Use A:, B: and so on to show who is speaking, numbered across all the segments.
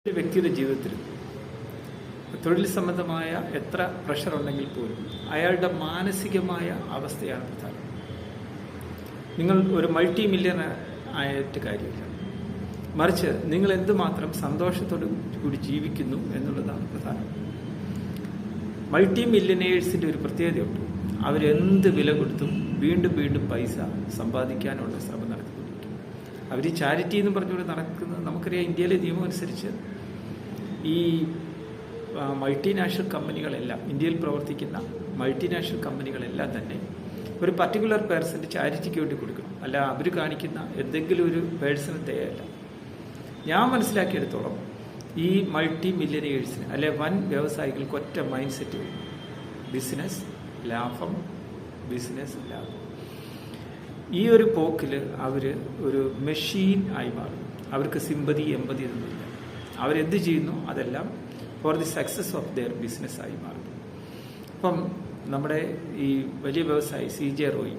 A: ഒരു വ്യക്തിയുടെ ജീവിതത്തിൽ തൊഴിൽ സംബന്ധമായ എത്ര പ്രഷർ ഉണ്ടെങ്കിൽ പോലും അയാളുടെ മാനസികമായ അവസ്ഥയാണ് പ്രധാനം. നിങ്ങൾ ഒരു മൾട്ടി മില്യണർ ആയിട്ട് കാര്യമില്ല, മറിച്ച് നിങ്ങൾ എന്തുമാത്രം സന്തോഷത്തോടു കൂടി ജീവിക്കുന്നു എന്നുള്ളതാണ് പ്രധാനം. മൾട്ടി മില്യനേഴ്സിൻ്റെ ഒരു പ്രത്യേകതയുണ്ട്. അവരെന്ത് വില കൊടുത്തും വീണ്ടും വീണ്ടും പൈസ സമ്പാദിക്കാനുള്ള ശ്രമം നടത്തിക്കൊണ്ടിരിക്കും. അവർ ചാരിറ്റി എന്ന് പറഞ്ഞുകൊണ്ട് നടക്കുന്നത് നമുക്കറിയാം. ഇന്ത്യയിലെ നിയമം അനുസരിച്ച് ഈ മൾട്ടിനാഷണൽ കമ്പനികളെല്ലാം, ഇന്ത്യയിൽ പ്രവർത്തിക്കുന്ന മൾട്ടിനാഷണൽ കമ്പനികളെല്ലാം തന്നെ ഒരു പർട്ടിക്കുലർ പേഴ്സൻ്റെ ചാരിറ്റിക്ക് വേണ്ടി കൊടുക്കണം, അല്ല അവർ കാണിക്കുന്ന എന്തെങ്കിലും ഒരു പേഴ്സണൽ ദയയല്ല. ഞാൻ മനസ്സിലാക്കിയെടുത്തോളം ഈ മൾട്ടി മില്യനേഴ്സിന് അല്ലെ വൻ വ്യവസായികൾക്ക് ഒറ്റ മൈൻഡ് സെറ്റ്: ബിസിനസ് ലാഭം, ബിസിനസ് ലാഭം. ഈ ഒരു പോക്കിൽ അവർ ഒരു മെഷീൻ ആയി മാറും. അവർക്ക് സിമ്പതി എമ്പതി ഒന്നുമില്ല. അവരെന്ത് ചെയ്യുന്നു അതെല്ലാം for the success of their business ആയി മാറും. അപ്പം നമ്മുടെ ഈ വലിയ വ്യവസായി CJ റോയ്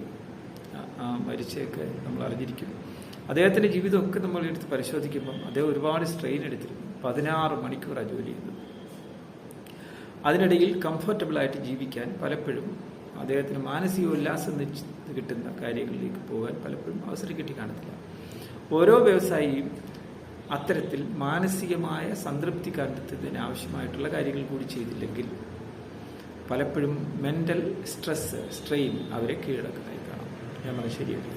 A: മരിച്ചൊക്കെ നമ്മൾ അറിഞ്ഞിരിക്കും. അദ്ദേഹത്തിൻ്റെ ജീവിതമൊക്കെ നമ്മൾ എടുത്ത് പരിശോധിക്കുമ്പം അദ്ദേഹം ഒരുപാട് സ്ട്രെയിൻ എടുത്തിരുന്നു. 16 മണിക്കൂറാണ് ജോലി ചെയ്തത്. അതിനിടയിൽ കംഫർട്ടബിളായിട്ട് ജീവിക്കാൻ പലപ്പോഴും അദ്ദേഹത്തിന് മാനസിക ഉല്ലാസം കിട്ടുന്ന കാര്യങ്ങളിലേക്ക് പോകാൻ പലപ്പോഴും അവസരം കിട്ടി കാണത്തില്ല. ഓരോ വ്യവസായിയും അത്തരത്തിൽ മാനസികമായ സംതൃപ്തി കണ്ടെത്തുന്നതിന് ആവശ്യമായിട്ടുള്ള കാര്യങ്ങൾ കൂടി ചെയ്തില്ലെങ്കിൽ പലപ്പോഴും മെൻ്റൽ സ്ട്രെയിൻ അവരെ കീഴടക്കുന്നതായി കാണാം. ഞാൻ പറഞ്ഞത് ശരിയല്ല.